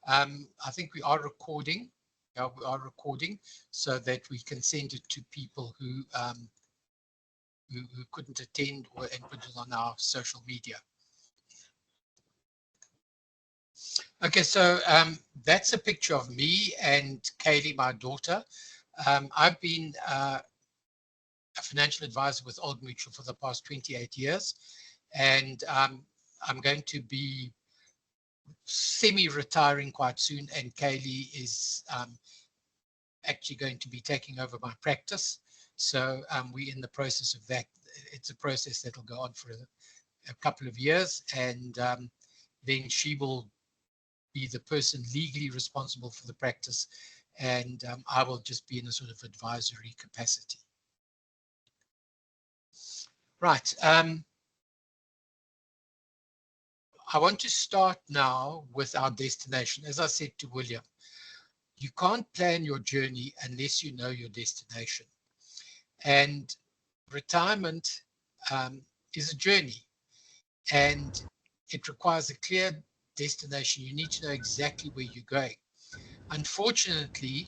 I think we are recording. Yeah, we are recording so that we can send it to people who couldn't attend and put it on our social media. Okay, so that's a picture of me and Kaylee, my daughter. I've been a financial advisor with Old Mutual for the past 28 years, and I'm going to be semi-retiring quite soon, and Kaylee is actually going to be taking over my practice. So we're in the process of that. It's a process that will go on for a couple of years, and then she will be the person legally responsible for the practice, and I will just be in a sort of advisory capacity. Right. I want to start now with our destination. As I said to William, you can't plan your journey unless you know your destination. And retirement is a journey, and it requires a clear destination. You need to know exactly where you're going. Unfortunately,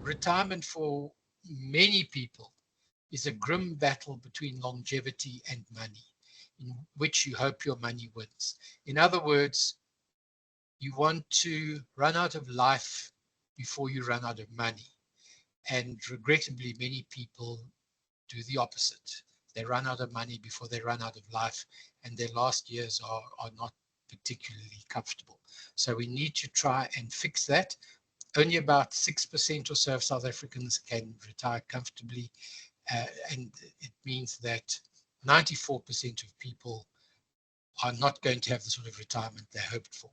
retirement for many people is a grim battle between longevity and money, in which you hope your money wins. In other words, you want to run out of life before you run out of money. And regrettably, many people do the opposite. They run out of money before they run out of life, and their last years are not particularly comfortable. So we need to try and fix that. Only about 6% or so of South Africans can retire comfortably, and it means that 94% of people are not going to have the sort of retirement they hoped for.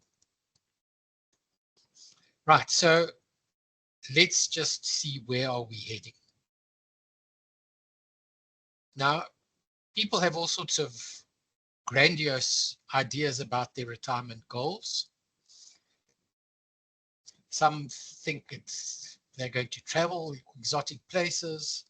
Right, so let's just see where are we heading. Now, people have all sorts of grandiose ideas about their retirement goals. Some think they're going to travel exotic places.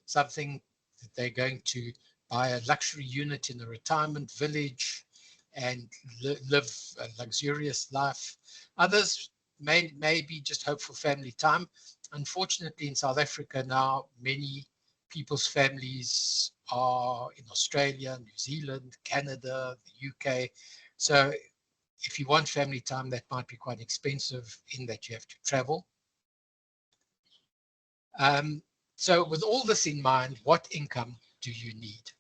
Some think that they're going to buy a luxury unit in a retirement village and live a luxurious life. Others may be just hope for family time. Unfortunately, in South Africa now, many people's families are in Australia, New Zealand, Canada, the UK. So if you want family time, that might be quite expensive in that you have to travel. So with all this in mind, what income do you need?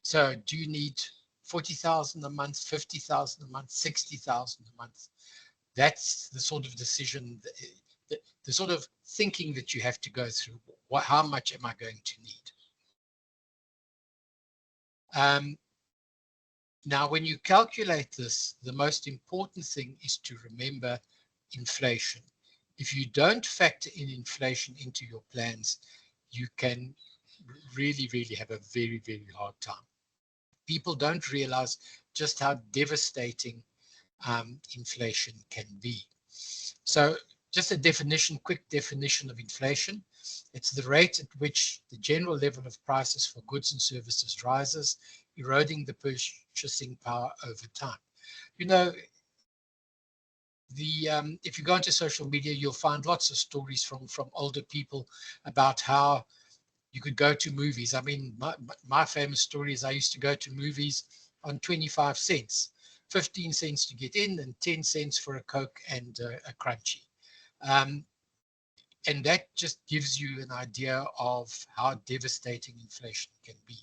So do you need 40,000 a month, 50,000 a month, 60,000 a month? That's the sort of decision, the sort of thinking that you have to go through. How much am I going to need? Now, when you calculate this, the most important thing is to remember inflation. If you don't factor in inflation into your plans, you can really, really have a very, very hard time. People don't realize just how devastating inflation can be. So just a definition, quick definition of inflation. It's the rate at which the general level of prices for goods and services rises, eroding the purchasing power over time. You know, if you go into social media, you'll find lots of stories from older people about how you could go to movies. I mean, my famous story is I used to go to movies on 25 cents, 15 cents to get in and 10 cents for a Coke and a Crunchy. And that just gives you an idea of how devastating inflation can be.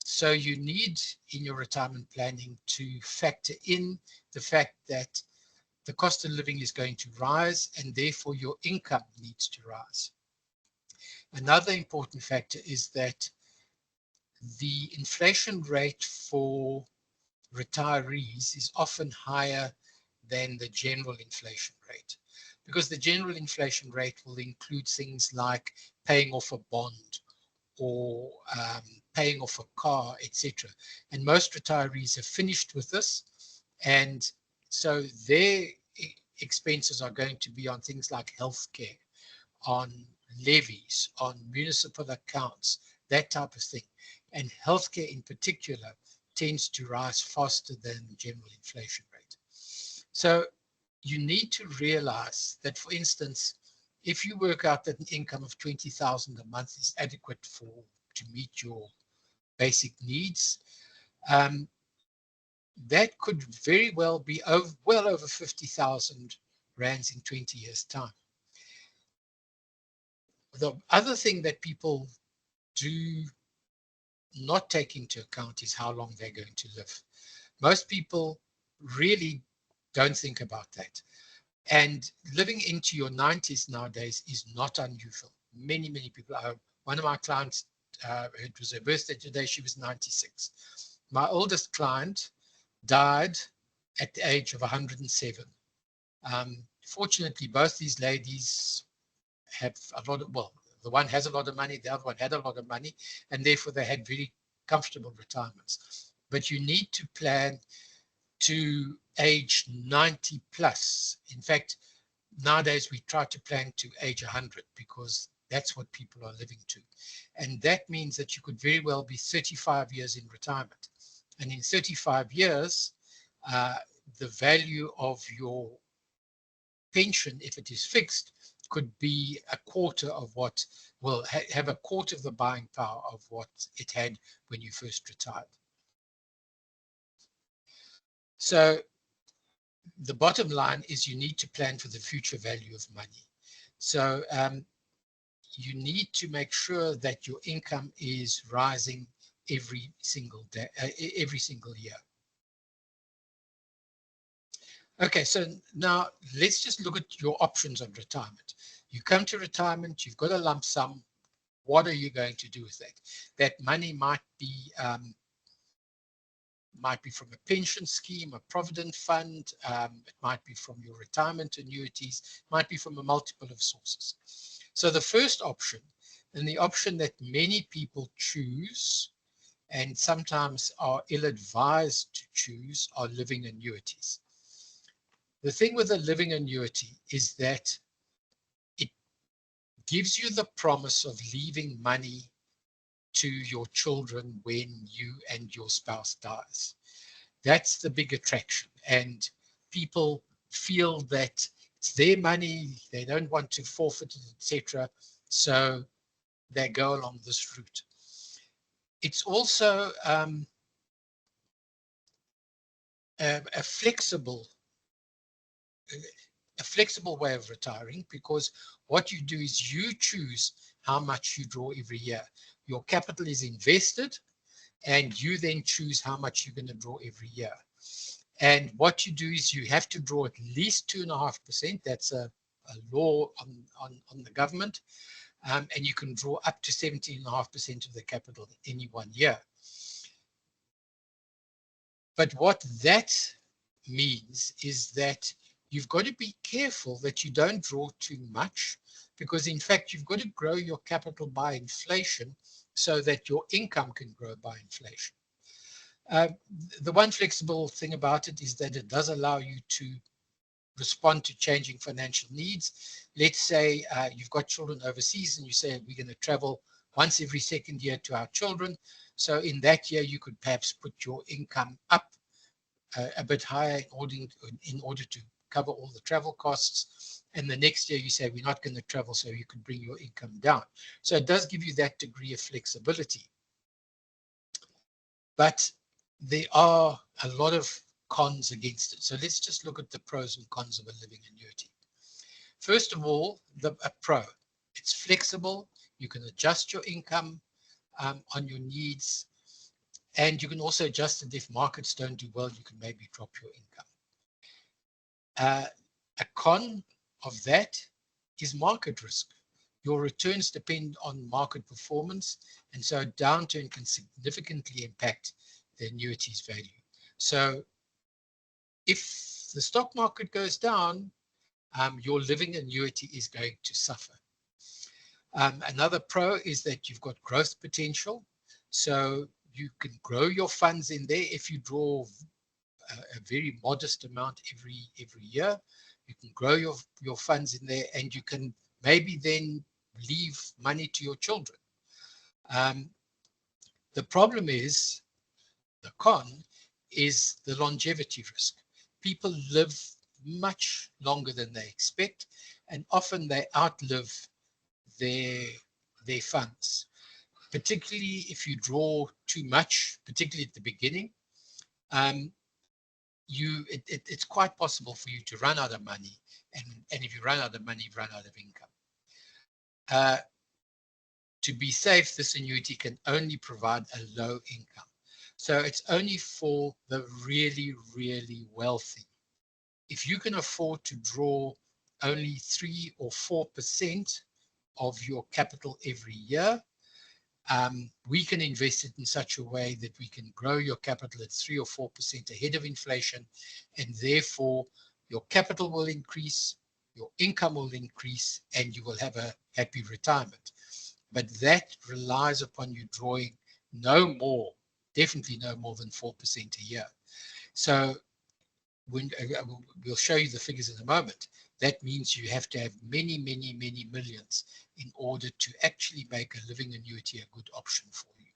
So you need in your retirement planning to factor in the fact that the cost of living is going to rise and therefore your income needs to rise. Another important factor is that the inflation rate for retirees is often higher than the general inflation rate, because the general inflation rate will include things like paying off a bond or paying off a car, etc. And most retirees have finished with this, and so their expenses are going to be on things like healthcare, on levies, on municipal accounts, that type of thing. And healthcare in particular tends to rise faster than the general inflation rate. So you need to realize that, for instance, if you work out that an income of 20,000 a month is adequate to meet your basic needs, that could very well be well over 50,000 rands in 20 years' time. The other thing that people do not take into account is how long they're going to live. Most people really don't think about that. And living into your 90s nowadays is not unusual. Many, many people are. One of my clients, it was her birthday today, she was 96. My oldest client died at the age of 107. Fortunately, both these ladies have a lot of, well, the one has a lot of money, the other one had a lot of money, and therefore they had very comfortable retirements. But you need to plan to age 90 plus. In fact, nowadays we try to plan to age 100 because that's what people are living to. And that means that you could very well be 35 years in retirement. And in 35 years, the value of your pension, if it is fixed, could be a quarter of what will have a quarter of the buying power of what it had when you first retired. So the bottom line is you need to plan for the future value of money. So you need to make sure that your income is rising every single day, every single year. Okay, so now let's just look at your options of retirement. You come to retirement, you've got a lump sum. What are you going to do with that? That money might be from a pension scheme, a provident fund. It might be from your retirement annuities. It might be from a multiple of sources. So the first option, and the option that many people choose and sometimes are ill-advised to choose, are living annuities. The thing with a living annuity is that it gives you the promise of leaving money to your children when you and your spouse dies. That's the big attraction. And people feel that it's their money, they don't want to forfeit it, etc. So they go along this route. It's also a flexible way of retiring, because what you do is you choose how much you draw every year. Your capital is invested, and you then choose how much you're going to draw every year. And what you do is you have to draw at least 2.5%. That's a law on the government. And you can draw up to 17.5% of the capital in any 1 year. But what that means is that you've got to be careful that you don't draw too much, because in fact, you've got to grow your capital by inflation so that your income can grow by inflation. The one flexible thing about it is that it does allow you to respond to changing financial needs. Let's say you've got children overseas and you say, we're going to travel once every second year to our children. So in that year, you could perhaps put your income up a bit higher in order to cover all the travel costs. And the next year you say, we're not going to travel, so you could bring your income down. So it does give you that degree of flexibility. But there are a lot of cons against it. So let's just look at the pros and cons of a living annuity. First of all, a pro. It's flexible. You can adjust your income on your needs. And you can also adjust it if markets don't do well, you can maybe drop your income. A con of that is market risk. Your returns depend on market performance, and so a downturn can significantly impact the annuity's value. So if the stock market goes down, your living annuity is going to suffer. Another pro is that you've got growth potential. So you can grow your funds in there if you draw a very modest amount every year. You can grow your funds in there, and you can maybe then leave money to your children. The problem is The con is the longevity risk. People live much longer than they expect, and often they outlive their, their funds, particularly if you draw too much, particularly at the beginning. Um, it's quite possible for you to run out of money, and if you run out of money, you run out of income. To be safe, this annuity can only provide a low income. So it's only for the really, really wealthy. If you can afford to draw only 3 or 4% of your capital every year, we can invest it in such a way that we can grow your capital at 3 or 4% ahead of inflation, and therefore your capital will increase, your income will increase, and you will have a happy retirement. But that relies upon you drawing no more, definitely no more than 4% a year. So when we'll show you the figures in a moment, that means you have to have many, many, many millions in order to actually make a living annuity a good option for you.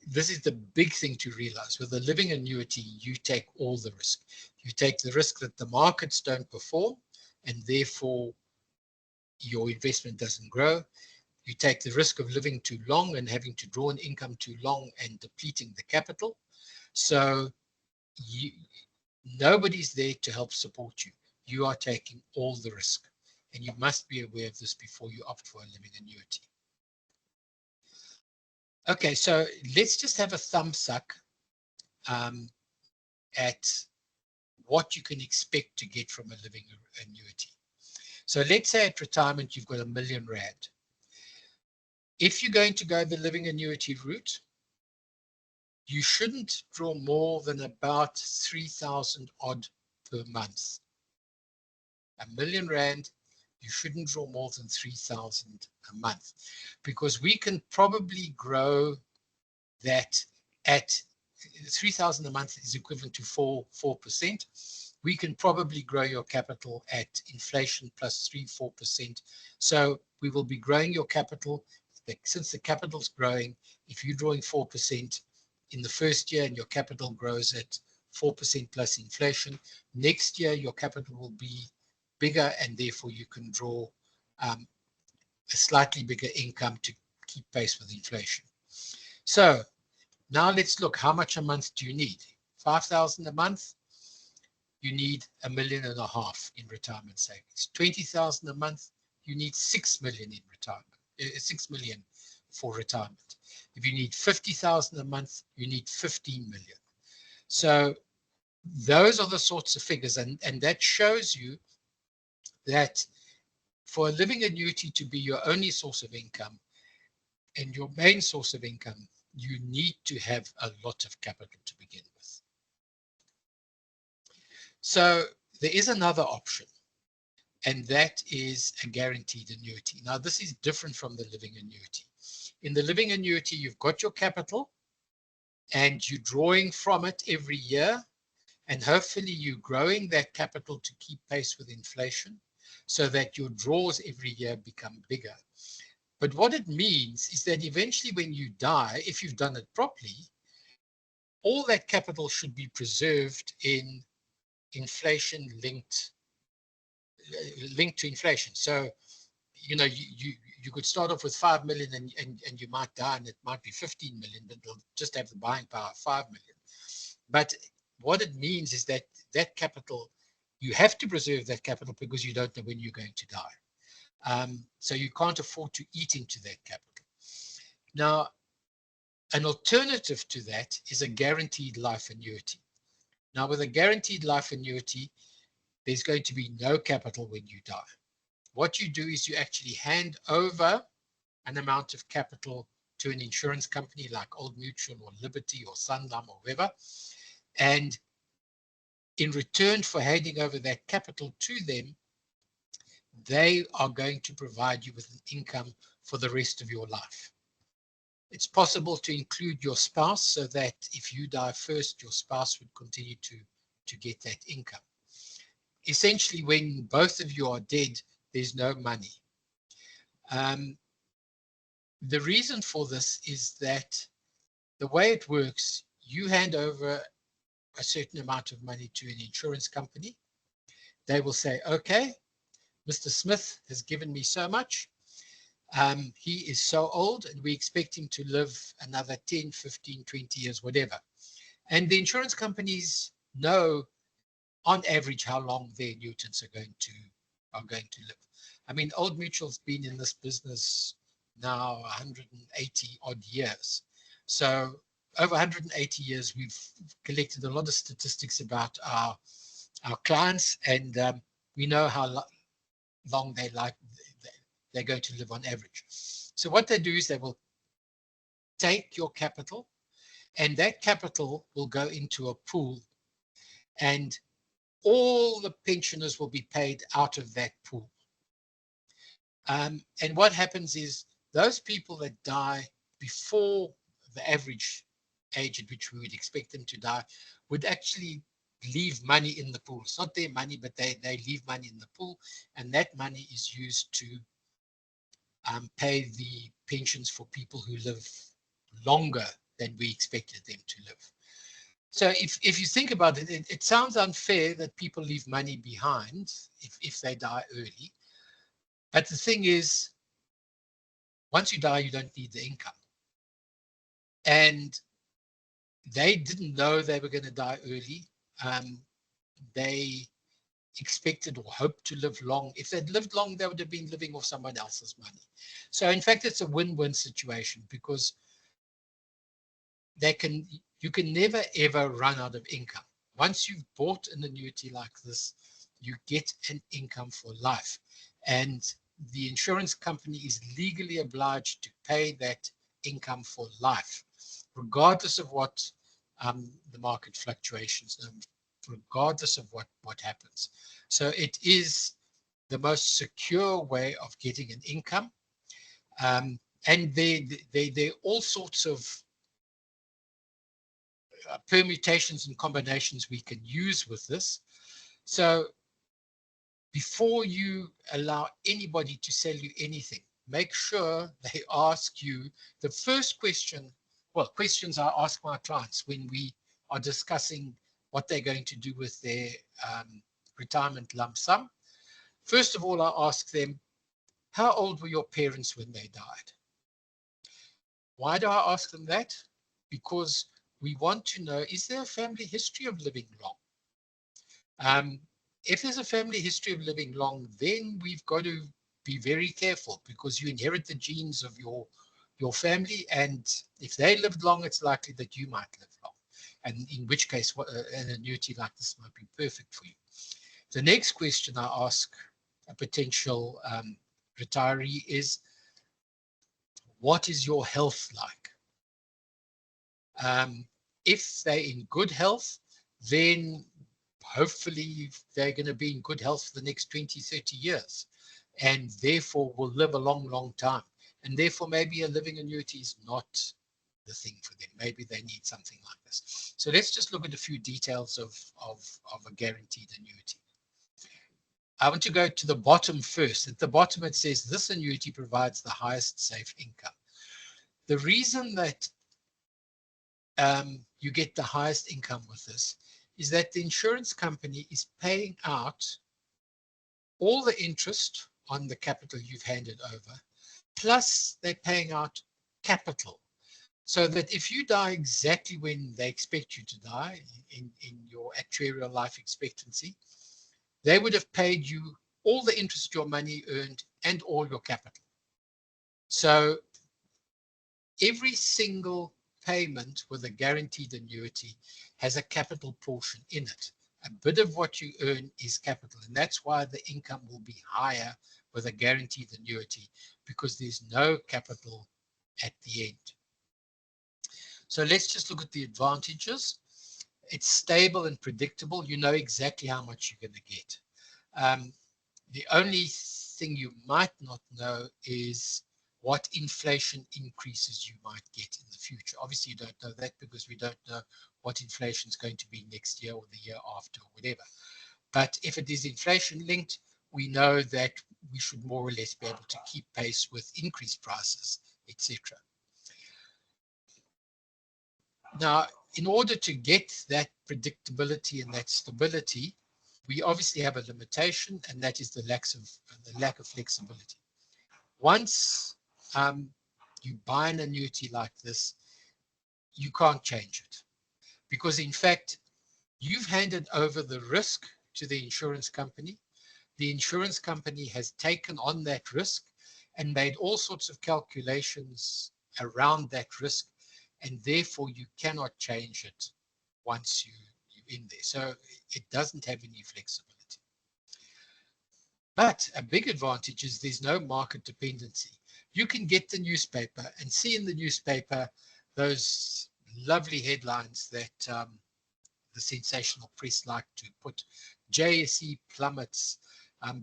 This is the big thing to realize. With a living annuity, you take all the risk. You take the risk that the markets don't perform, and therefore your investment doesn't grow. You take the risk of living too long and having to draw an income too long and depleting the capital. So nobody's there to help support you. You are taking all the risk, and you must be aware of this before you opt for a living annuity. Okay, so let's just have a thumb suck at what you can expect to get from a living annuity. So let's say at retirement you've got R1 million. If you're going to go the living annuity route, you shouldn't draw more than about 3,000 odd per month. R1 million, you shouldn't draw more than 3,000 a month, because we can probably grow that at 3,000 a month is equivalent to 4%. We can probably grow your capital at inflation plus 3-4%. So we will be growing your capital. Since the capital's growing, if you're drawing 4% in the first year and your capital grows at 4% plus inflation, next year your capital will be bigger, and therefore you can draw a slightly bigger income to keep pace with inflation. So now let's look, how much a month do you need? 5,000 a month? You need $1.5 million in retirement savings. 20,000 a month, you need 6 million in retirement. 6 million for retirement. If you need 50,000 a month, you need 15 million. So those are the sorts of figures, and that shows you that for a living annuity to be your only source of income and your main source of income, you need to have a lot of capital to begin with. So there is another option, and that is a guaranteed annuity. Now, this is different from the living annuity. In the living annuity, you've got your capital and you're drawing from it every year, and hopefully you're growing that capital to keep pace with inflation so that your draws every year become bigger. But what it means is that eventually when you die, if you've done it properly, all that capital should be preserved in inflation linked to inflation. So, you know, you could start off with 5 million and you might die and it might be 15 million, but they'll just have the buying power of 5 million. But what it means is that that capital, you have to preserve that capital because you don't know when you're going to die. So you can't afford to eat into that capital. Now, an alternative to that is a guaranteed life annuity. Now, with a guaranteed life annuity, there's going to be no capital when you die. What you do is you actually hand over an amount of capital to an insurance company like Old Mutual or Liberty or Sanlam or whoever. And in return for handing over that capital to them, they are going to provide you with an income for the rest of your life. It's possible to include your spouse so that if you die first, your spouse would continue to get that income. Essentially, when both of you are dead, there's no money. The reason for this is that the way it works, you hand over a certain amount of money to an insurance company. They will say, okay, Mr. Smith has given me so much. He is so old and we expect him to live another 10, 15, 20 years, whatever. And the insurance companies know on average how long their annuitants are going to live. I mean, Old Mutual's been in this business now 180 odd years. So over 180 years, we've collected a lot of statistics about our clients, and we know how long they're going to live on average. So what they do is they will take your capital, and that capital will go into a pool, and all the pensioners will be paid out of that pool. And what happens is those people that die before the average age at which we would expect them to die would actually leave money in the pool. It's not their money, but they leave money in the pool, and that money is used to pay the pensions for people who live longer than we expected them to live. So if you think about it, it sounds unfair that people leave money behind if they die early. But the thing is, once you die, you don't need the income. And they didn't know they were going to die early. They expected or hoped to live long. If they'd lived long, they would have been living off someone else's money. So in fact, it's a win-win situation, because you can never ever run out of income. Once you've bought an annuity like this, you get an income for life. And the insurance company is legally obliged to pay that income for life, regardless of what the market fluctuations, regardless of what happens. So it is the most secure way of getting an income. And there are all sorts of permutations and combinations we can use with this. So before you allow anybody to sell you anything, make sure they ask you the first question. Well, questions I ask my clients when we are discussing what they're going to do with their retirement lump sum. First of all, I ask them, how old were your parents when they died? Why do I ask them that? Because we want to know, is there a family history of living long? If there's a family history of living long, then we've got to be very careful, because you inherit the genes of your family, and if they lived long, it's likely that you might live long, and in which case an annuity like this might be perfect for you. The next question I ask a potential retiree is, what is your health like? If they're in good health, then hopefully they're going to be in good health for the next 20, 30 years, and therefore will live a long, long time. And therefore, maybe a living annuity is not the thing for them. Maybe they need something like this. So let's just look at a few details of a guaranteed annuity. I want to go to the bottom first. At the bottom, it says this annuity provides the highest safe income. The reason that you get the highest income with this is that the insurance company is paying out all the interest on the capital you've handed over, plus they're paying out capital. So that if you die exactly when they expect you to die, in your actuarial life expectancy, they would have paid you all the interest your money earned and all your capital. So every single payment with a guaranteed annuity has a capital portion in it. A bit of what you earn is capital, and that's why the income will be higher with a guaranteed annuity, because there's no capital at the end. So let's just look at the advantages. It's stable and predictable. You know exactly how much you're going to get. The only thing you might not know is what inflation increases you might get in the future. Obviously, you don't know that, because we don't know what inflation is going to be next year or the year after or whatever. But if it is inflation linked, we know that we should more or less be able to keep pace with increased prices etc. Now, in order to get that predictability and that stability, we obviously have a limitation, and that is the lack of flexibility. Once you buy an annuity like this, you can't change it, because in fact, you've handed over the risk to the insurance company. The insurance company has taken on that risk and made all sorts of calculations around that risk, and therefore you cannot change it once you're in there. So it doesn't have any flexibility. But a big advantage is there's no market dependency. You can get the newspaper and see in the newspaper those lovely headlines that the sensational press like to put. JSE plummets,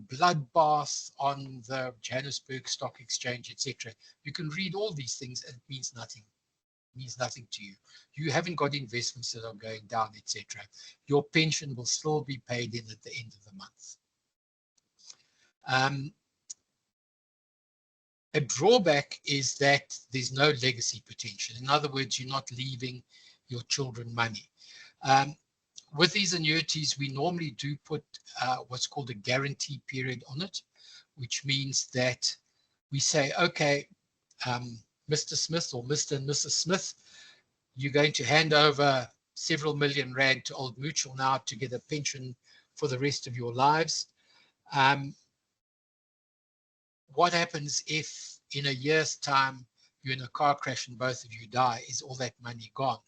bloodbath on the Johannesburg Stock Exchange, etc. You can read all these things and it means nothing. It means nothing to you. You haven't got investments that are going down, etc. Your pension will still be paid in at the end of the month. A drawback is that there's no legacy potential. In other words, you're not leaving your children money. With these annuities, we normally do put what's called a guarantee period on it, which means that we say, okay, Mr. Smith or Mr. and Mrs. Smith, you're going to hand over several million rand to Old Mutual now to get a pension for the rest of your lives. What happens if in a year's time you're in a car crash and both of you die? Is all that money gone?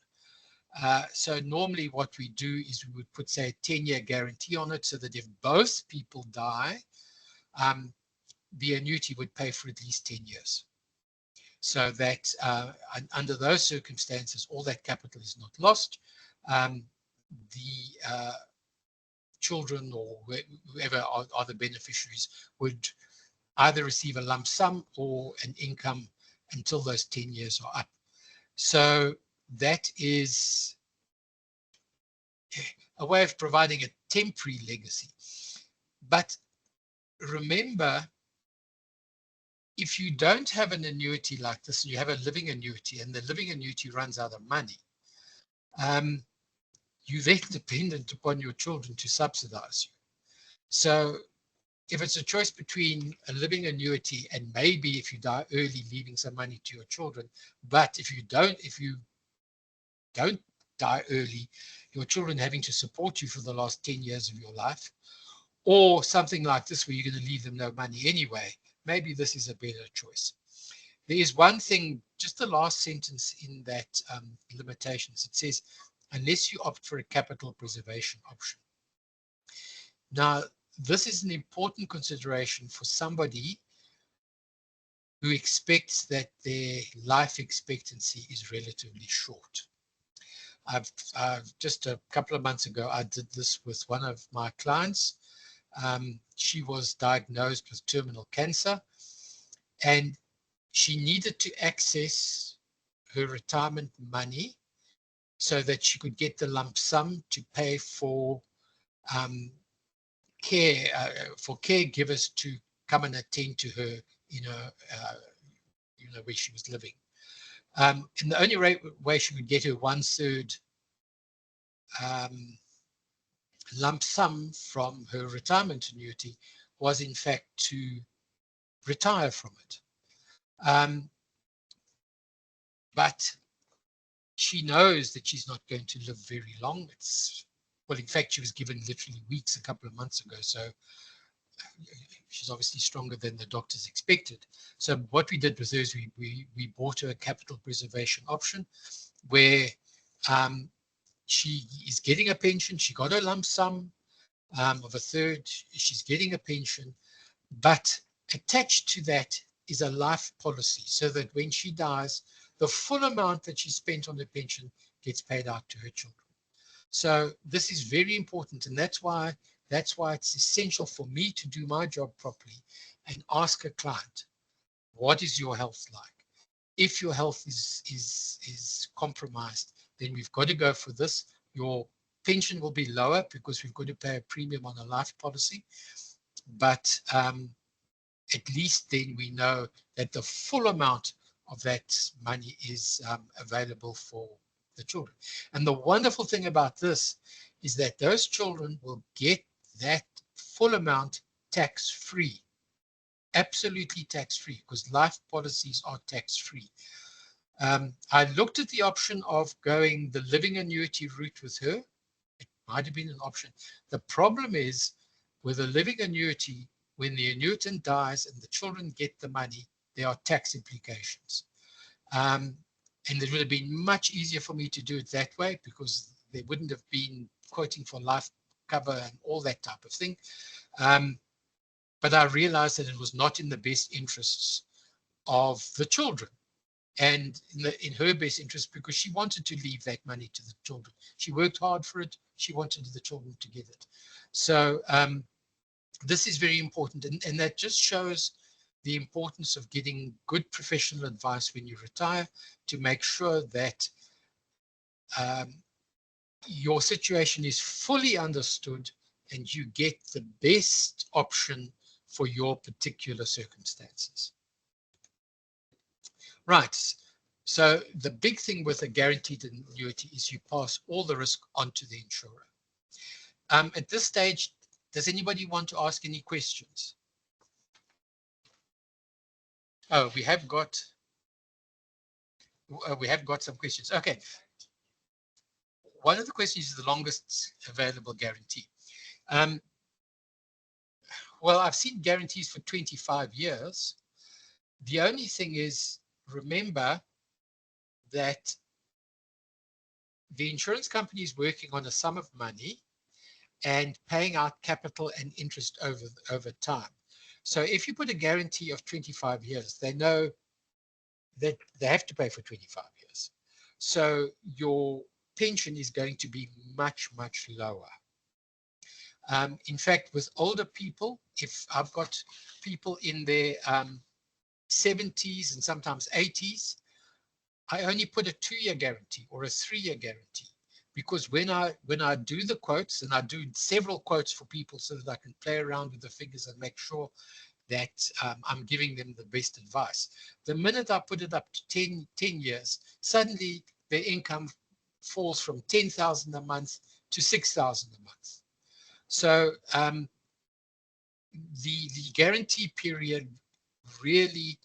So normally what we do is we would put, say, a 10-year guarantee on it, so that if both people die, the annuity would pay for at least 10 years. So that under those circumstances, all that capital is not lost. The children or whoever are the beneficiaries would either receive a lump sum or an income until those 10 years are up. So that is a way of providing a temporary legacy. But remember, if you don't have an annuity like this, and you have a living annuity, and the living annuity runs out of money, you're then dependent upon your children to subsidize you. So if it's a choice between a living annuity and maybe if you die early, leaving some money to your children, but if you don't die early, your children having to support you for the last 10 years of your life, or something like this where you're going to leave them no money anyway, maybe this is a better choice. There is one thing, just the last sentence in that limitations, it says, unless you opt for a capital preservation option. Now, this is an important consideration for somebody who expects that their life expectancy is relatively short. Just a couple of months ago, I did this with one of my clients. She was diagnosed with terminal cancer, and she needed to access her retirement money so that she could get the lump sum to pay for for caregivers to come and attend to her, where she was living. And the only way she could get her 1/3 lump sum from her retirement annuity was in fact to retire from it. But she knows that she's not going to live very long. Well, in fact, she was given literally weeks a couple of months ago. So she's obviously stronger than the doctors expected. So what we did with her is we bought her a capital preservation option where she is getting a pension. She got a lump sum of 1/3. She's getting a pension, but attached to that is a life policy so that when she dies, the full amount that she spent on the pension gets paid out to her children. So this is very important, and that's why it's essential for me to do my job properly and ask a client, what is your health like? If your health is compromised, then we've got to go for this. Your pension will be lower because we've got to pay a premium on a life policy, but at least then we know that the full amount of that money is available for the children. And the wonderful thing about this is that those children will get that full amount tax-free, absolutely tax-free, because life policies are tax-free. I looked at the option of going the living annuity route with her. It might have been an option. The problem is with a living annuity, when the annuitant dies and the children get the money, there are tax implications. And it would have been much easier for me to do it that way because there wouldn't have been quoting for life cover and all that type of thing. But I realized that it was not in the best interests of the children and in her best interest because she wanted to leave that money to the children. She worked hard for it. She wanted the children to get it. So this is very important. And that just shows the importance of getting good professional advice when you retire to make sure that your situation is fully understood and you get the best option for your particular circumstances. Right. So the big thing with a guaranteed annuity is you pass all the risk onto the insurer. At this stage, does anybody want to ask any questions? Oh, we have got some questions. Okay. One of the questions is the longest available guarantee. Well, I've seen guarantees for 25 years. The only thing is, remember that the insurance company is working on a sum of money and paying out capital and interest over time. So if you put a guarantee of 25 years, they know that they have to pay for 25 years. So your pension is going to be much, much lower. In fact, with older people, if I've got people in their 70s and sometimes 80s, I only put a 2-year guarantee or a 3-year guarantee because when I do the quotes, and I do several quotes for people so that I can play around with the figures and make sure that I'm giving them the best advice. The minute I put it up to 10 years, suddenly their income falls from 10,000 a month to 6,000 a month. So the guarantee period really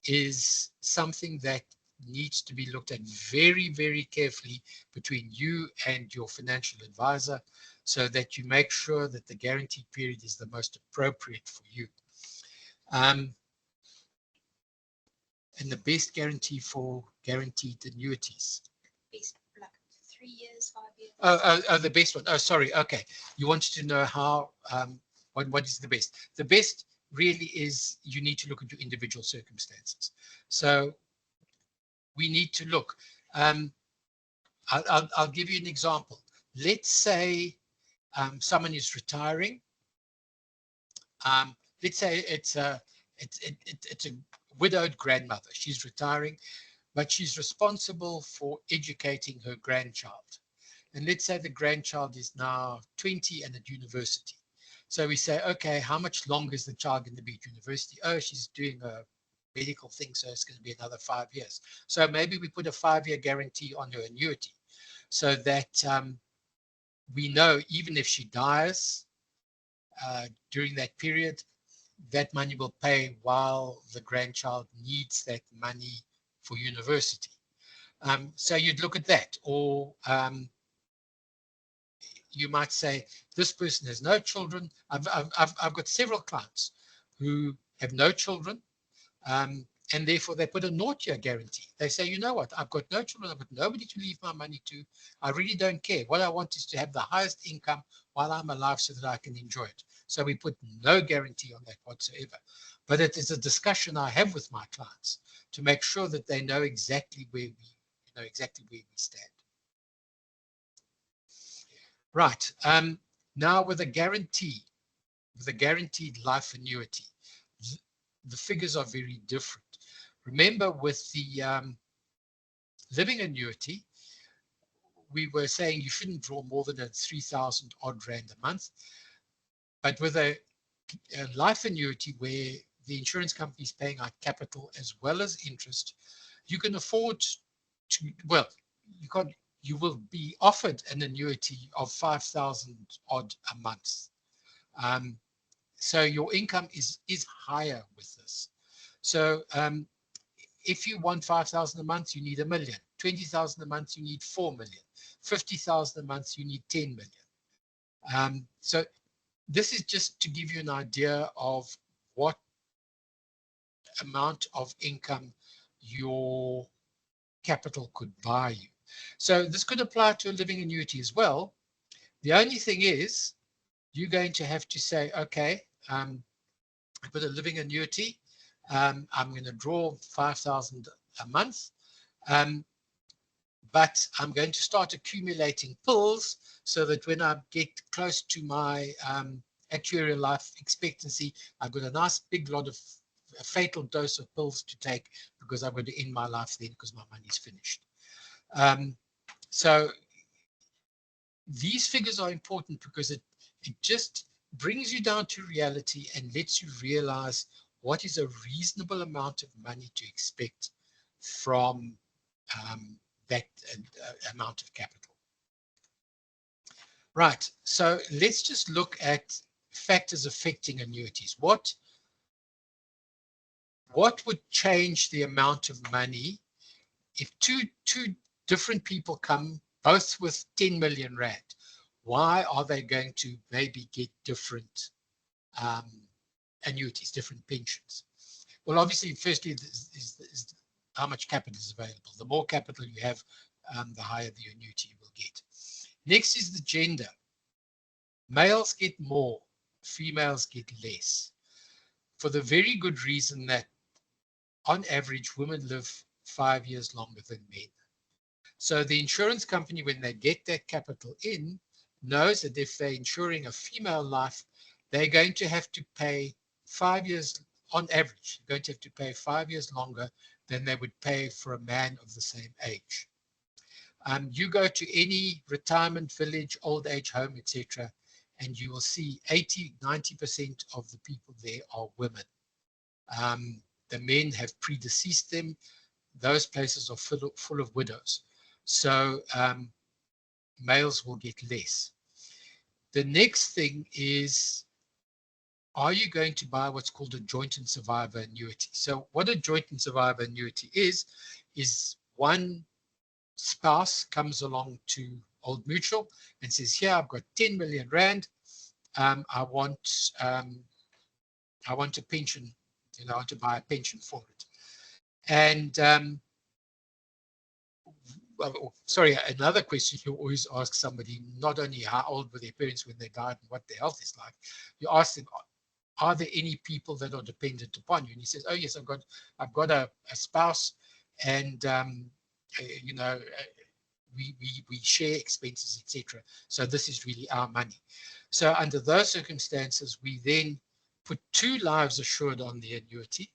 is something that needs to be looked at very, very carefully between you and your financial advisor so that you make sure that the guarantee period is the most appropriate for you. And the best guarantee for guaranteed annuities. Best, like 3 years, 5 years. Oh, the best one. Oh, sorry. Okay. You wanted to know how, what is the best? The best really is you need to look at your individual circumstances. So we need to look. I'll give you an example. Let's say someone is retiring. Let's say it's a widowed grandmother. She's retiring, but she's responsible for educating her grandchild. And let's say the grandchild is now 20 and at university. So we say, okay, how much longer is the child going to be at university? Oh, she's doing a medical thing, so it's going to be another 5 years. So maybe we put a 5-year guarantee on her annuity so that we know even if she dies during that period, that money will pay while the grandchild needs that money for university. So you'd look at that, or you might say, this person has no children. I've got several clients who have no children, and therefore they put a 0-year guarantee. They say, you know what, I've got no children, I've got nobody to leave my money to. I really don't care. What I want is to have the highest income while I'm alive so that I can enjoy it. So we put no guarantee on that whatsoever. But it is a discussion I have with my clients to make sure that they know exactly where we stand. Right. Now with a guaranteed life annuity, the figures are very different. Remember, with the living annuity, we were saying you shouldn't draw more than 3,000 odd rand a month. But with a life annuity where the insurance company is paying out capital as well as interest, you can afford to, well, you will be offered an annuity of 5,000 odd a month. So your income is higher with this. So if you want 5,000 a month, you need 1 million. 20,000 a month, you need 4 million. 50,000 a month, you need 10 million. So this is just to give you an idea of what amount of income your capital could buy you. So this could apply to a living annuity as well. The only thing is, you're going to have to say, okay, with a living annuity, I'm going to draw 5,000 a month, but I'm going to start accumulating pills so that when I get close to my actuarial life expectancy, I've got a nice big lot of a fatal dose of pills to take because I'm going to end my life then because my money's finished. So these figures are important because it just brings you down to reality and lets you realize what is a reasonable amount of money to expect from that amount of capital. Right, so let's just look at factors affecting annuities. What would change the amount of money if two different people come both with 10 million rand? Why are they going to maybe get different annuities, different pensions? Well, obviously, firstly, is how much capital is available. The more capital you have, the higher the annuity you will get. Next is the gender. Males get more, females get less, for the very good reason that on average, women live 5 years longer than men. So the insurance company, when they get that capital in, knows that if they're insuring a female life, they're going to have to pay 5 years, on average, going to have to pay 5 years longer than they would pay for a man of the same age. You go to any retirement village, old age home, etc., and you will see 80–90% of the people there are women. The men have predeceased them. Those places are full of widows. So males will get less. The next thing is, are you going to buy what's called a joint and survivor annuity? So what a joint and survivor annuity is one spouse comes along to Old Mutual and says, here, I've got 10 million rand. I want a pension, I want to buy a pension for it. And sorry, another question you always ask somebody, not only how old were their parents when they died and what their health is like, you ask them, are there any people that are dependent upon you? And he says, oh yes, I've got a spouse, and we share expenses, etc. So this is really our money. So under those circumstances, we then put 2 lives assured on the annuity,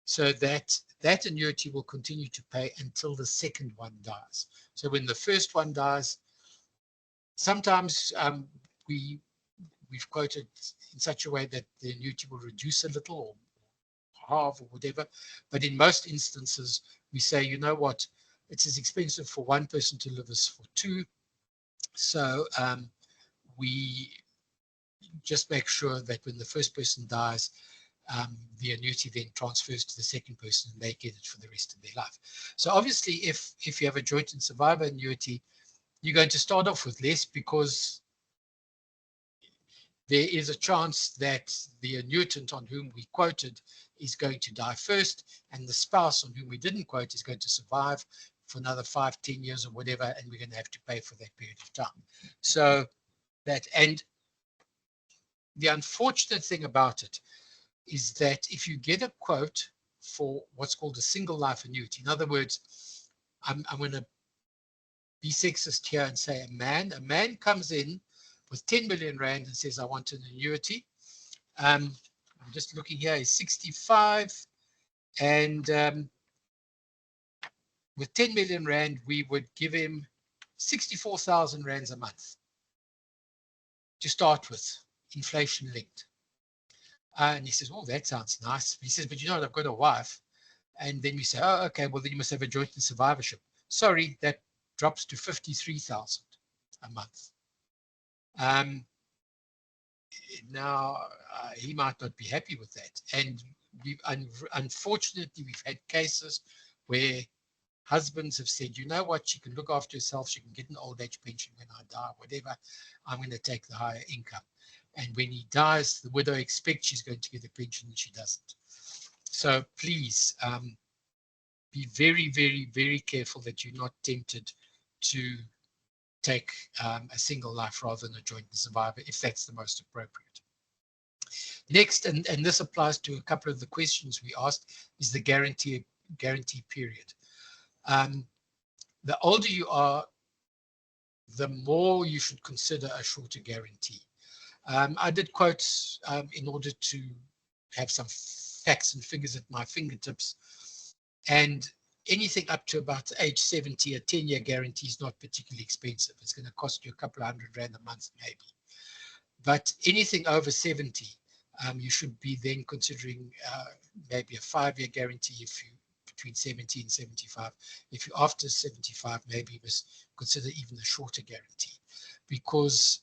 so that annuity will continue to pay until the second one dies. So when the first one dies, sometimes we've quoted in such a way that the annuity will reduce a little or half or whatever. But in most instances, we say, you know what, it's as expensive for one person to live as for 2. So we just make sure that when the first person dies, the annuity then transfers to the second person and they get it for the rest of their life. So obviously, if you have a joint and survivor annuity, you're going to start off with less because there is a chance that the annuitant on whom we quoted is going to die first, and the spouse on whom we didn't quote is going to survive for another 5–10 years or whatever, and we're going to have to pay for that period of time. So and the unfortunate thing about it is that if you get a quote for what's called a single life annuity, in other words, I'm going to be sexist here and say a man comes in with 10 million rand and says, I want an annuity. I'm just looking here, he's 65, and with 10 million rand, we would give him 64,000 rands a month to start with, inflation linked. And he says, oh, that sounds nice. He says, but you know what, I've got a wife. And then we say, oh, okay, well, then you must have a joint and survivorship. Sorry, that drops to 53,000 a month. Um, now, he might not be happy with that. And unfortunately, we've had cases where husbands have said, you know what, she can look after herself, she can get an old age pension when I die, whatever, I'm going to take the higher income. And when he dies, the widow expects she's going to get a pension and she doesn't. So please be very, very, very careful that you're not tempted to take a single life rather than a joint and survivor if that's the most appropriate. Next, and this applies to a couple of the questions we asked, is the guarantee period. The older you are, the more you should consider a shorter guarantee. I did quotes in order to have some facts and figures at my fingertips. And anything up to about age 70, a 10-year guarantee is not particularly expensive. It's going to cost you a couple of $100 a month, maybe. But anything over 70, you should be then considering maybe a 5-year guarantee if you between 70 and 75. If you're after 75, maybe you must consider even a shorter guarantee, because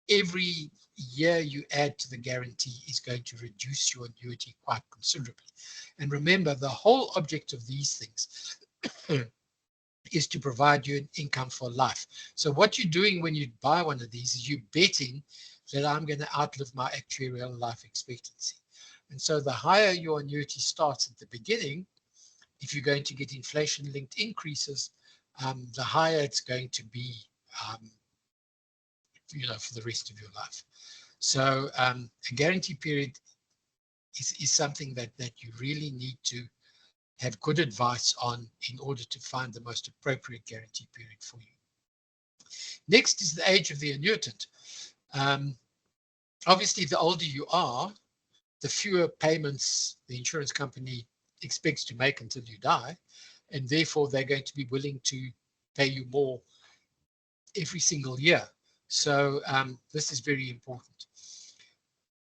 every year you add to the guarantee is going to reduce your annuity quite considerably. And remember, the whole object of these things is to provide you an income for life. So what you're doing when you buy one of these is you're betting that I'm going to outlive my actuarial life expectancy. And so the higher your annuity starts at the beginning, if you're going to get inflation-linked increases, the higher it's going to be, for the rest of your life. So a guarantee period is something that you really need to have good advice on in order to find the most appropriate guarantee period for you. Next is the age of the annuitant. Obviously, the older you are, the fewer payments the insurance company expects to make until you die, and therefore they're going to be willing to pay you more every single year. So this is very important.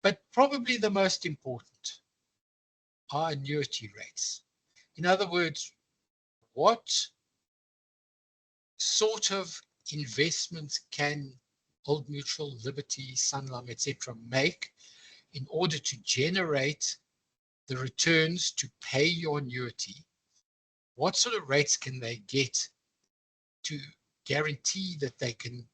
But probably the most important are annuity rates. In other words, what sort of investments can Old Mutual, Liberty, Sanlam, etc. make in order to generate the returns to pay your annuity? What sort of rates can they get to guarantee that they can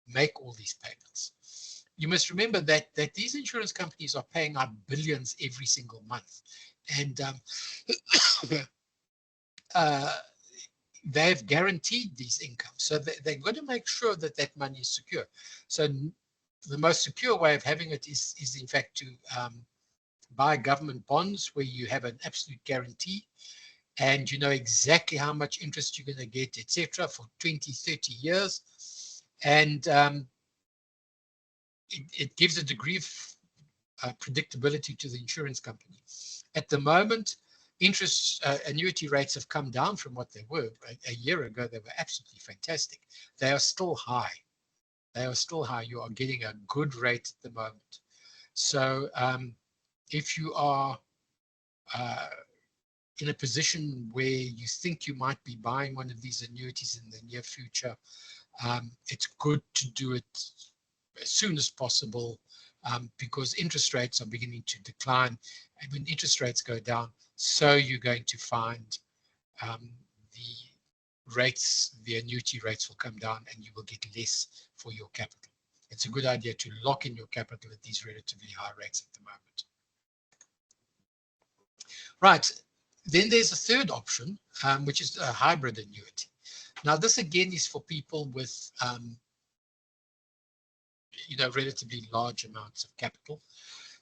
make all these payments? You must remember that these insurance companies are paying out billions every single month, and they've guaranteed these incomes, so they're going to make sure that that money is secure. So the most secure way of having it is in fact to buy government bonds where you have an absolute guarantee and you know exactly how much interest you're going to get, etc., for 20, 30 years. And it gives a degree of predictability to the insurance company. At the moment, interest annuity rates have come down from what they were. A year ago, they were absolutely fantastic. They are still high. They are still high. You are getting a good rate at the moment. So if you are in a position where you think you might be buying one of these annuities in the near future, it's good to do it as soon as possible, because interest rates are beginning to decline. And when interest rates go down, so you're going to find the annuity rates will come down and you will get less for your capital. It's a good idea to lock in your capital at these relatively high rates at the moment. Right, then there's a third option, which is a hybrid annuity. Now, this again is for people with relatively large amounts of capital.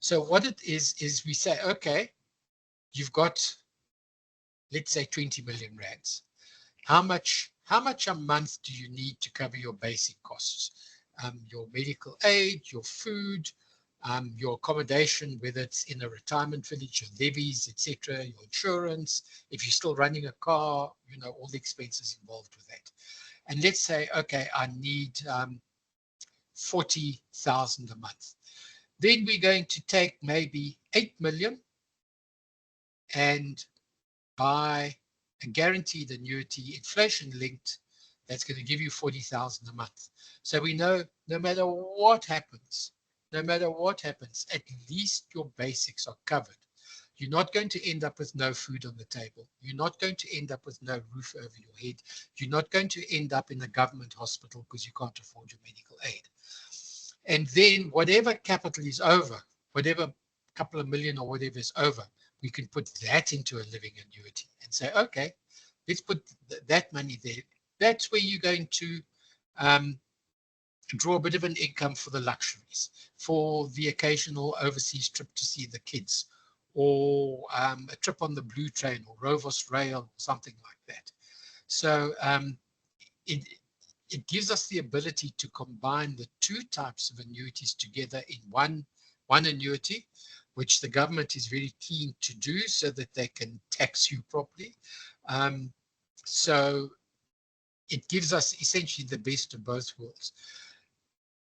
So what it is we say, okay, you've got, let's say, 20 million rands. How much a month do you need to cover your basic costs? Your medical aid, your food, your accommodation, whether it's in a retirement village, your levies, etc., your insurance, if you're still running a car, all the expenses involved with that. And let's say, okay, I need 40,000 a month. Then we're going to take maybe 8 million and buy a guaranteed annuity, inflation linked, that's going to give you 40,000 a month. So we know no matter what happens, at least your basics are covered. You're not going to end up with no food on the table. You're not going to end up with no roof over your head. You're not going to end up in a government hospital because you can't afford your medical aid. And then whatever capital is over, whatever couple of million or whatever is over, we can put that into a living annuity and say, okay, let's put that money there. That's where you're going to draw a bit of an income for the luxuries, for the occasional overseas trip to see the kids, or a trip on the Blue Train or Rovos Rail, or something like that. So it, it gives us the ability to combine the two types of annuities together in one annuity, which the government is very keen to do so that they can tax you properly. So it gives us essentially the best of both worlds.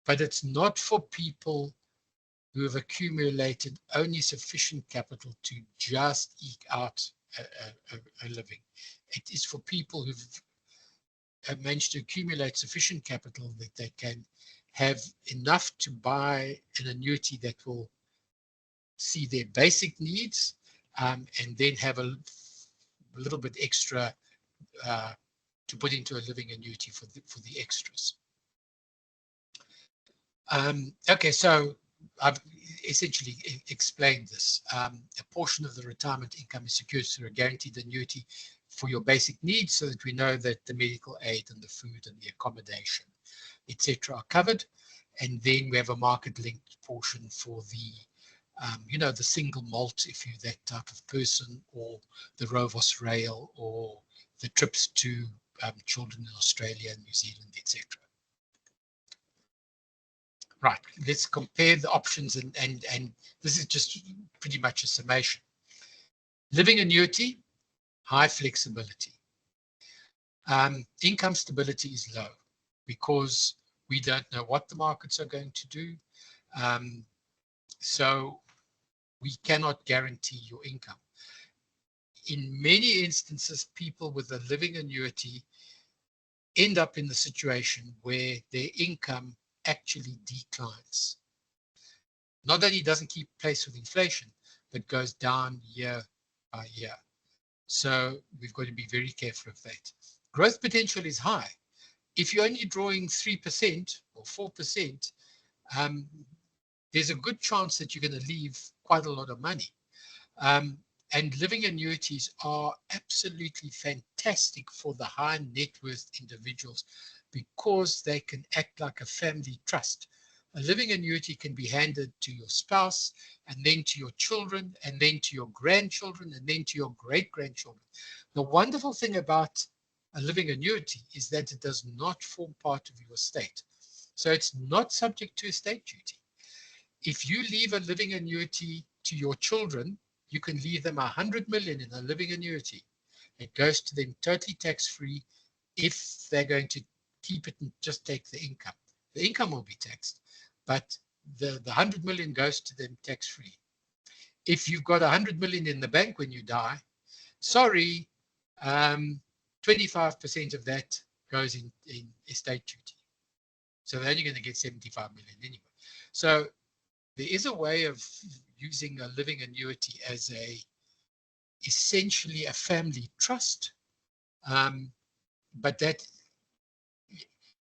But it's not for people who have accumulated only sufficient capital to just eke out a living. It is for people who've managed to accumulate sufficient capital that they can have enough to buy an annuity that will see their basic needs, and then have a little bit extra to put into a living annuity for the extras. Okay, so I've essentially explained this. A portion of the retirement income is secured through a guaranteed annuity for your basic needs, so that we know that the medical aid and the food and the accommodation, etc., are covered. And then we have a market-linked portion for the the single malt, if you're that type of person, or the Rovos Rail, or the trips to children in Australia and New Zealand, etc. Right, let's compare the options, and this is just pretty much a summation. Living annuity, high flexibility. Income stability is low because we don't know what the markets are going to do. So we cannot guarantee your income. In many instances, people with a living annuity end up in the situation where their income actually declines. Not only doesn't keep pace with inflation, but goes down year by year. So we've got to be very careful of that. Growth potential is high. If you're only drawing 3% or 4%, there's a good chance that you're going to leave quite a lot of money. And living annuities are absolutely fantastic for the high net worth individuals because they can act like a family trust. A living annuity can be handed to your spouse, and then to your children, and then to your grandchildren, and then to your great-grandchildren. The wonderful thing about a living annuity is that it does not form part of your estate. So it's not subject to estate duty. If you leave a living annuity to your children, you can leave them 100 million in a living annuity. It goes to them totally tax-free if they're going to keep it and just take the income. The income will be taxed, but the 100 million goes to them tax-free. If you've got 100 million in the bank when you die, sorry, 25% of that goes in estate duty. So they're only going to get 75 million anyway. So there is a way of using a living annuity as essentially a family trust, but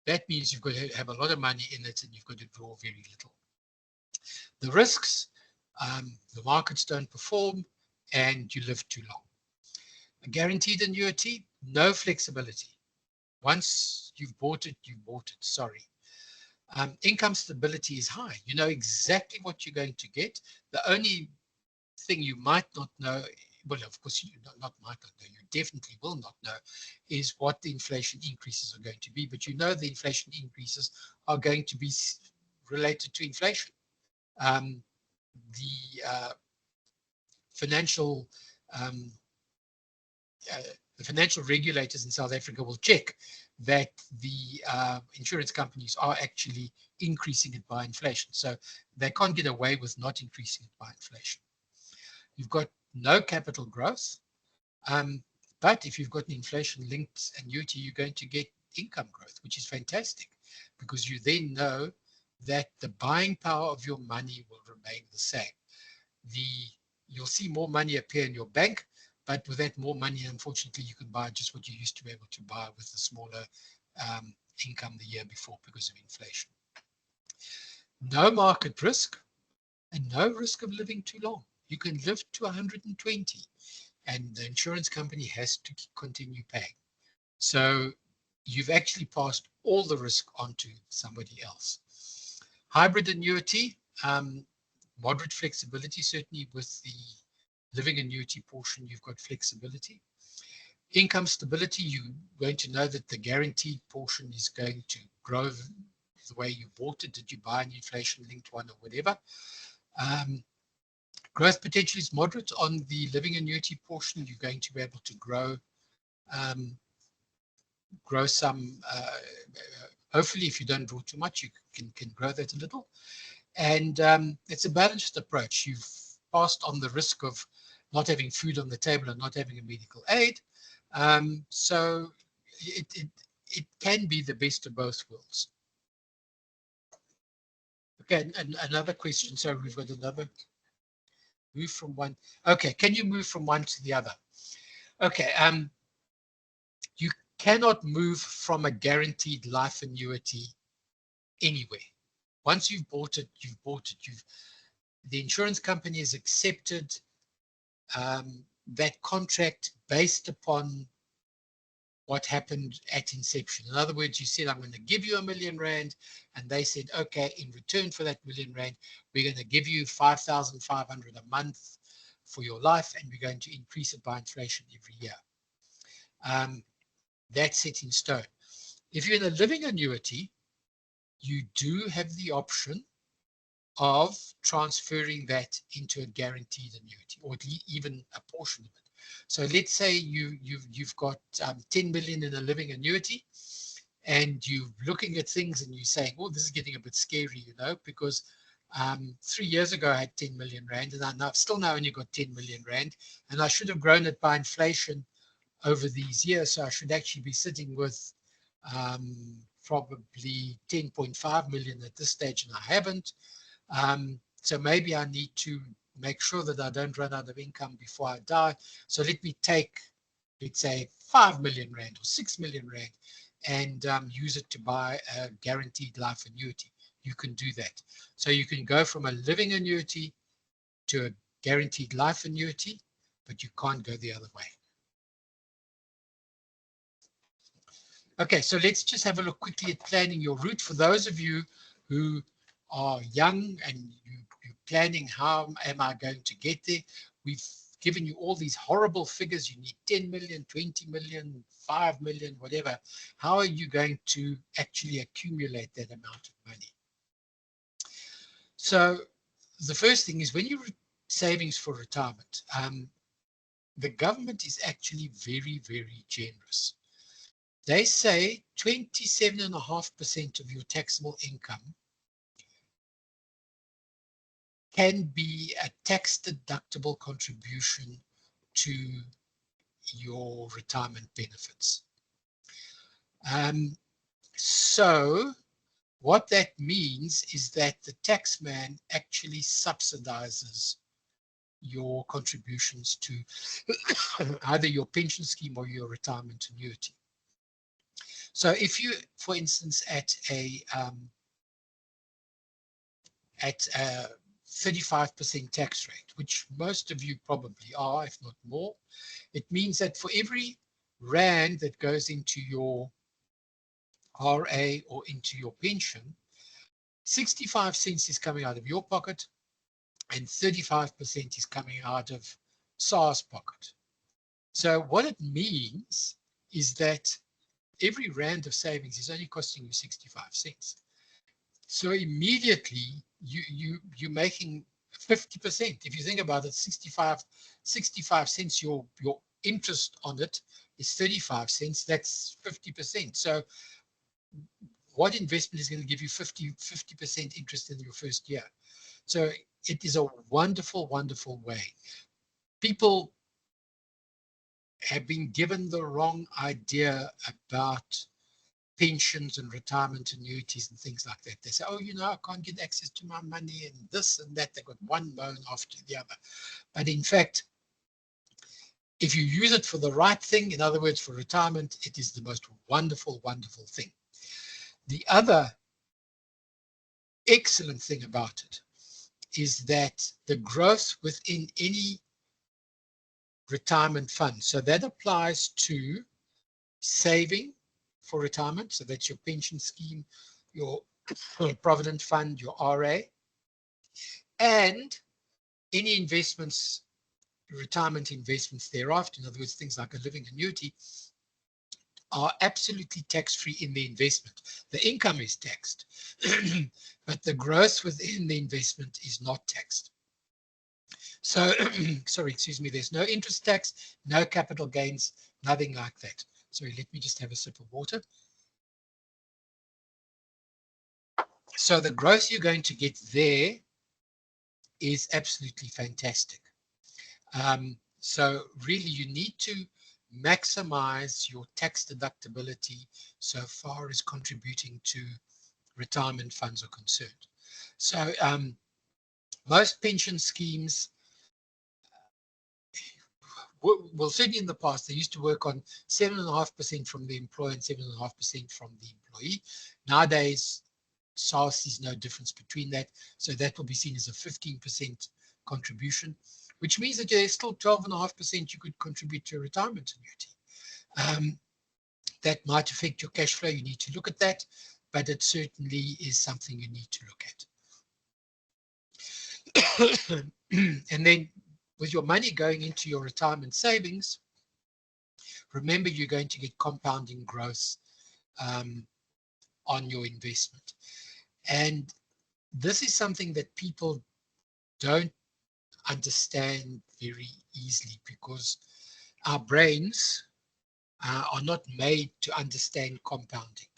that means you've got to have a lot of money in it and you've got to draw very little. The risks, the markets don't perform and you live too long. A guaranteed annuity, no flexibility. Once you've bought it, sorry. Income stability is high. You know exactly what you're going to get. The only thing you might not know, well, of course, you might not know, you definitely will not know, is what the inflation increases are going to be. But you know the inflation increases are going to be related to inflation. The financial, the financial regulators in South Africa will check that the insurance companies are actually increasing it by inflation. So they can't get away with not increasing it by inflation. You've got no capital growth, but if you've got an inflation-linked annuity, you're going to get income growth, which is fantastic, because you then know that the buying power of your money will remain the same. You'll see more money appear in your bank, but with that more money, unfortunately, you can buy just what you used to be able to buy with the smaller income the year before because of inflation. No market risk and no risk of living too long. You can live to 120 and the insurance company has to continue paying. So you've actually passed all the risk on to somebody else. Hybrid annuity, moderate flexibility, certainly with the living annuity portion, you've got flexibility. Income stability, you're going to know that the guaranteed portion is going to grow the way you bought it. Did you buy an inflation-linked one or whatever? Growth potential is moderate on the living annuity portion. You're going to be able to grow some, hopefully if you don't draw too much, you can grow that a little. And it's a balanced approach. You've passed on the risk of not having food on the table and not having a medical aid. So it can be the best of both worlds. Okay, and another question. So we've got another. Move from one. Okay, can you move from one to the other? Okay, you cannot move from a guaranteed life annuity anywhere. Once you've bought it, you've bought it. The insurance company has accepted that contract based upon what happened at inception. In other words, you said, I'm going to give you R1 million, and they said, okay, in return for that R1 million, we're going to give you 5,500 a month for your life, and we're going to increase it by inflation every year. That's set in stone. If you're in a living annuity, you do have the option of transferring that into a guaranteed annuity, or even a portion of it. So let's say you've got 10 million in a living annuity, and you're looking at things and you're saying, oh, this is getting a bit scary, because 3 years ago I had 10 million rand, and I've still now only got 10 million rand, and I should have grown it by inflation over these years. So I should actually be sitting with probably 10.5 million at this stage, and I haven't. So maybe I need to make sure that I don't run out of income before I die. So let me take, let's say, 5 million rand or 6 million rand and use it to buy a guaranteed life annuity. You can do that. So you can go from a living annuity to a guaranteed life annuity, but you can't go the other way. Okay, so let's just have a look quickly at planning your route. For those of you who are young and you're planning, how am I going to get there? We've given you all these horrible figures. You need 10 million, 20 million, 5 million, whatever. How are you going to actually accumulate that amount of money? So the first thing is when you're savings for retirement, the government is actually very, very generous. They say 27.5% of your taxable income can be a tax deductible contribution to your retirement benefits. So what that means is that the taxman actually subsidizes your contributions to either your pension scheme or your retirement annuity. So if you, for instance, at a 35% tax rate, which most of you probably are, if not more, it means that for every rand that goes into your RA or into your pension, 65 cents is coming out of your pocket and 35% is coming out of SARS pocket. So what it means is that every rand of savings is only costing you 65 cents. So immediately you're making 50%. If you think about it, 65 cents, your interest on it is 35 cents. That's 50%. So what investment is going to give you 50% interest in your first year? So it is a wonderful, wonderful way. People have been given the wrong idea about pensions and retirement annuities and things like that. They say, oh, I can't get access to my money and this and that. They've got one loan after the other. But in fact, if you use it for the right thing, in other words, for retirement, it is the most wonderful, wonderful thing. The other excellent thing about it is that the growth within any retirement fund, so that applies to saving for retirement, so that's your pension scheme, your provident fund, your RA, and any investments, retirement investments thereafter, in other words, things like a living annuity, are absolutely tax-free in the investment. The income is taxed, but the growth within the investment is not taxed. So, sorry, excuse me, there's no interest tax, no capital gains, nothing like that. Sorry, let me just have a sip of water. So the growth you're going to get there is absolutely fantastic. So really you need to maximize your tax deductibility so far as contributing to retirement funds are concerned. So most pension schemes, well, certainly in the past, they used to work on 7.5% from the employer and 7.5% from the employee. Nowadays, SARS is no difference between that. So that will be seen as a 15% contribution, which means that there's still 12.5% you could contribute to a retirement annuity. That might affect your cash flow. You need to look at that, but it certainly is something you need to look at. And then with your money going into your retirement savings, remember you're going to get compounding growth on your investment. And this is something that people don't understand very easily because our brains are not made to understand compounding.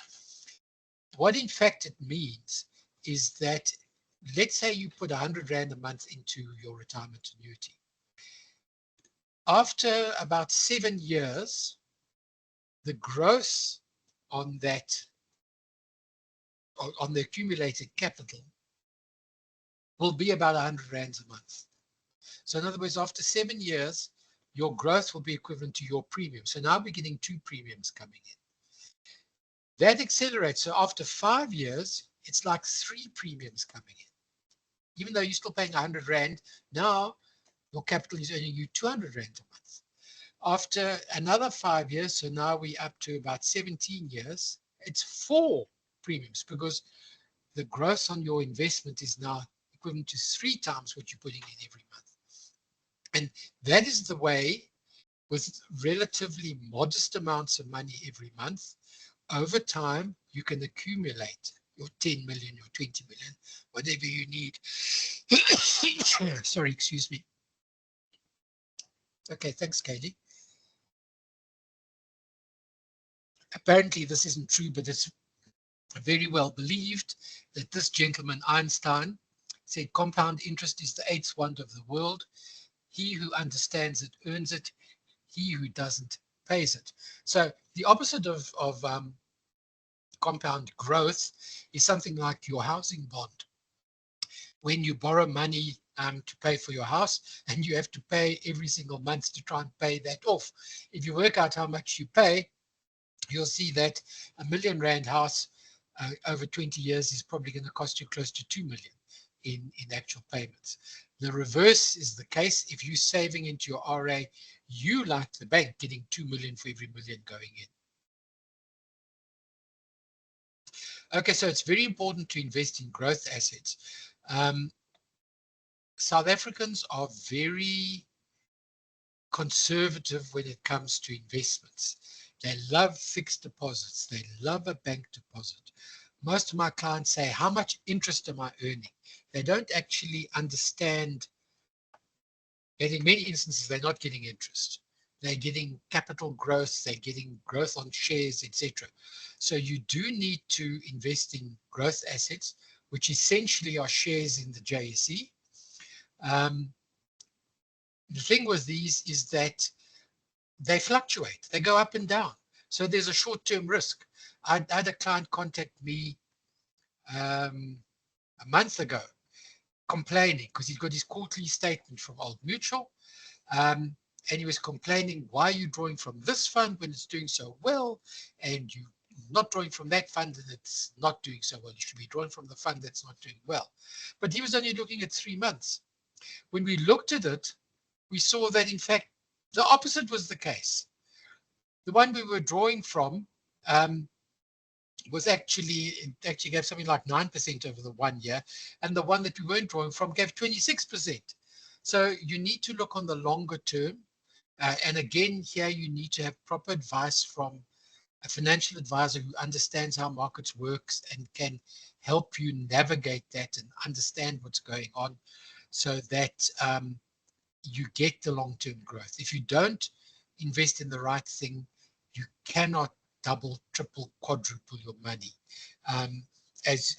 What in fact it means is that, let's say you put 100 Rand a month into your retirement annuity. After about 7 years, the growth on that, on the accumulated capital, will be about 100 Rands a month. So in other words, after 7 years, your growth will be equivalent to your premium. So now we're getting 2 premiums coming in. That accelerates. So after 5 years, it's like 3 premiums coming in. Even though you're still paying 100 Rand, now your capital is earning you 200 Rand a month. After another 5 years, so now we're up to about 17 years, it's 4 premiums because the growth on your investment is now equivalent to 3 times what you're putting in every month. And that is the way, with relatively modest amounts of money every month, over time, you can accumulate your 10 million, your 20 million, whatever you need. Sorry, excuse me. Okay, thanks, Katie. Apparently, this isn't true, but it's very well believed that this gentleman, Einstein, said compound interest is the 8th wonder of the world. He who understands it earns it. He who doesn't pays it. So the opposite of compound growth is something like your housing bond. When you borrow money to pay for your house and you have to pay every single month to try and pay that off. If you work out how much you pay, you'll see that a R1 million house over 20 years is probably going to cost you close to 2 million in actual payments. The reverse is the case. If you're saving into your RA, you, like the bank, getting 2 million for every million going in. Okay, so it's very important to invest in growth assets. South Africans are very conservative when it comes to investments. They love fixed deposits. They love a bank deposit. Most of my clients say, how much interest am I earning? They don't actually understand that in many instances, they're not getting interest. they're getting capital growth, they're getting growth on shares, etc. So you do need to invest in growth assets, which essentially are shares in the JSE. The thing with these is that they fluctuate, they go up and down. So there's a short-term risk. I had a client contact me a month ago complaining because he'd got his quarterly statement from Old Mutual. And he was complaining, why are you drawing from this fund when it's doing so well? And you're not drawing from that fund and it's not doing so well. You should be drawing from the fund that's not doing well. But he was only looking at 3 months. When we looked at it, we saw that, in fact, the opposite was the case. The one we were drawing from was actually gave something like 9% over the 1 year, and the one that we weren't drawing from gave 26%. So you need to look on the longer term. And again, here you need to have proper advice from a financial advisor who understands how markets works and can help you navigate that and understand what's going on so that you get the long-term growth. If you don't invest in the right thing, you cannot double, triple, quadruple your money as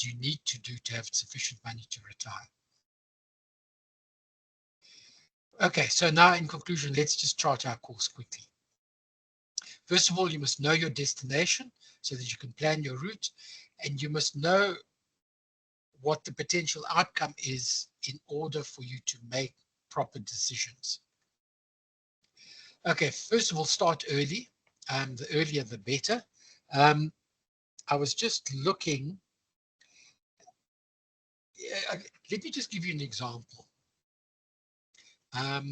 you need to do to have sufficient money to retire. Okay, so now in conclusion, let's just chart our course quickly. First of all, you must know your destination so that you can plan your route, and you must know what the potential outcome is in order for you to make proper decisions. Okay, first of all, start early. The earlier, the better. I was just looking. Let me just give you an example. A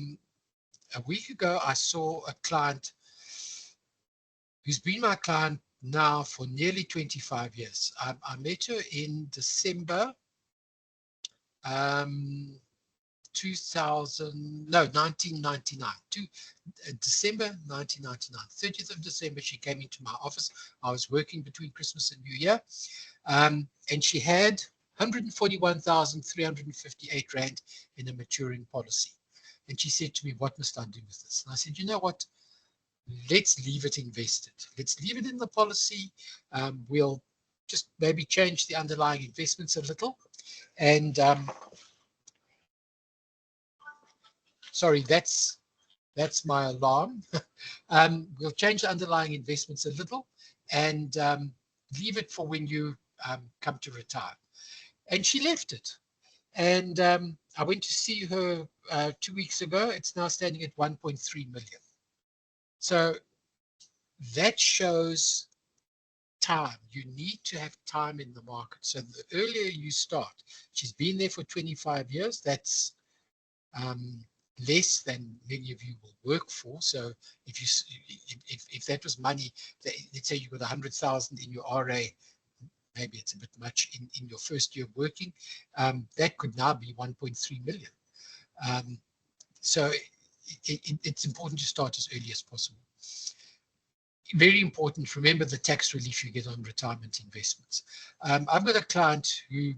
week ago, I saw a client who's been my client now for nearly 25 years. I met her in December 1999. December 1999. 30th of December, she came into my office. I was working between Christmas and New Year. And she had 141,358 Rand in a maturing policy. And she said to me, what must I do with this? And I said, you know what? Let's leave it invested. Let's leave it in the policy. We'll just maybe change the underlying investments a little. And sorry, that's my alarm. We'll change the underlying investments a little and leave it for when you come to retire. And she left it. And I went to see her 2 weeks ago. It's now standing at 1.3 million. So that shows time. You need to have time in the market. So the earlier you start, she's been there for 25 years. That's less than many of you will work for. So if that was money, let's say you got 100,000 in your RA, maybe it's a bit much in your first year of working, that could now be 1.3 million. So it's important to start as early as possible. Very important, remember the tax relief you get on retirement investments. I've got a client who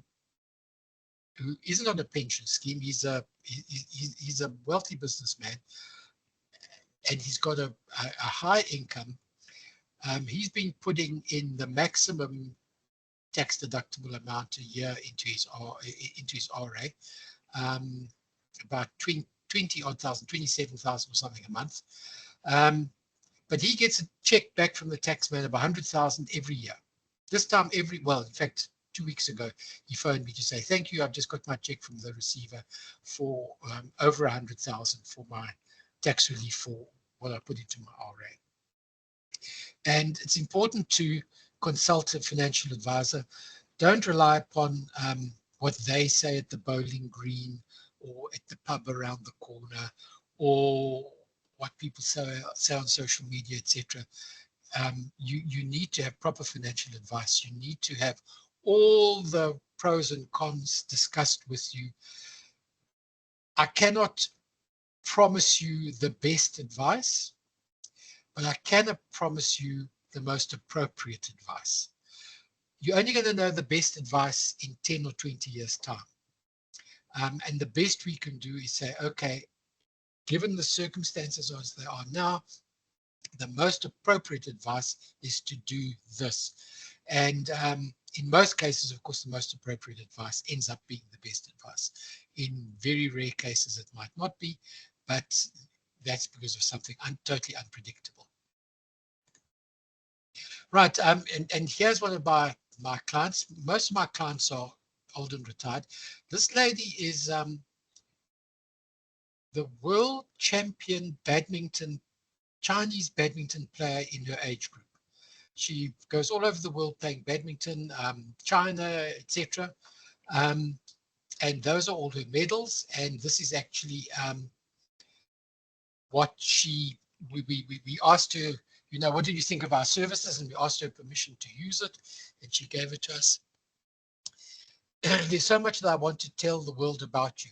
isn't on a pension scheme. He's a wealthy businessman, and he's got a high income. He's been putting in the maximum tax deductible amount a year into his RA, about 20 odd thousand, 27,000 or something a month. But he gets a check back from the taxman of 100,000 every year. This time in fact, 2 weeks ago, he phoned me to say, thank you, I've just got my check from the receiver for over 100,000 for my tax relief for what I put into my RA. And it's important to consult a financial advisor. Don't rely upon what they say at the bowling green or at the pub around the corner or what people say on social media, etc. You need to have proper financial advice. You need to have all the pros and cons discussed with you. I cannot promise you the best advice, but I can promise you the most appropriate advice. You're only going to know the best advice in 10 or 20 years' time. And the best we can do is say, okay, given the circumstances as they are now, the most appropriate advice is to do this. And in most cases, of course, the most appropriate advice ends up being the best advice. In very rare cases, it might not be, but that's because of something totally unpredictable. Right, and here's one of my clients. Most of my clients are old and retired. This lady is the world champion Chinese badminton player in her age group. She goes all over the world playing badminton, China, etc. And those are all her medals. And this is actually what we asked her, what do you think of our services? And we asked her permission to use it, and she gave it to us. There's so much that I want to tell the world about you.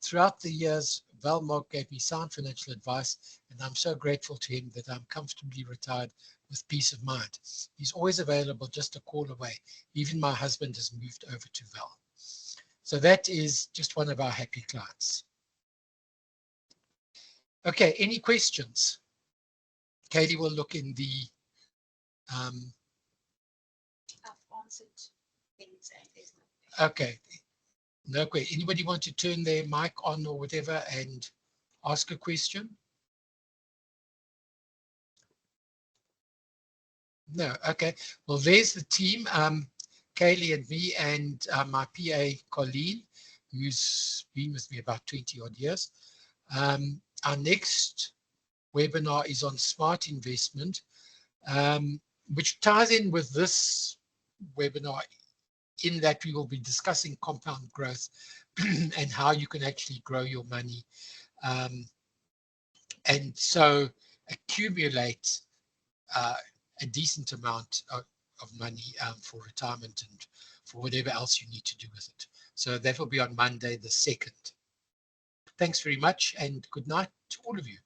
Throughout the years, Valmog gave me sound financial advice, and I'm so grateful to him that I'm comfortably retired with peace of mind. He's always available, just a call away. Even my husband has moved over to Val. So that is just one of our happy clients. Okay, any questions? Katie will look in the... I've answered things and there's no. Okay, no question. Anybody want to turn their mic on or whatever and ask a question? No, okay. Well, there's the team, Kaylee and me and my PA, Colleen, who's been with me about 20 odd years. Our next webinar is on smart investment, which ties in with this webinar in that we will be discussing compound growth and how you can actually grow your money. And so accumulate a decent amount of money for retirement and for whatever else you need to do with it. So that will be on Monday the 2nd. Thanks very much and good night to all of you.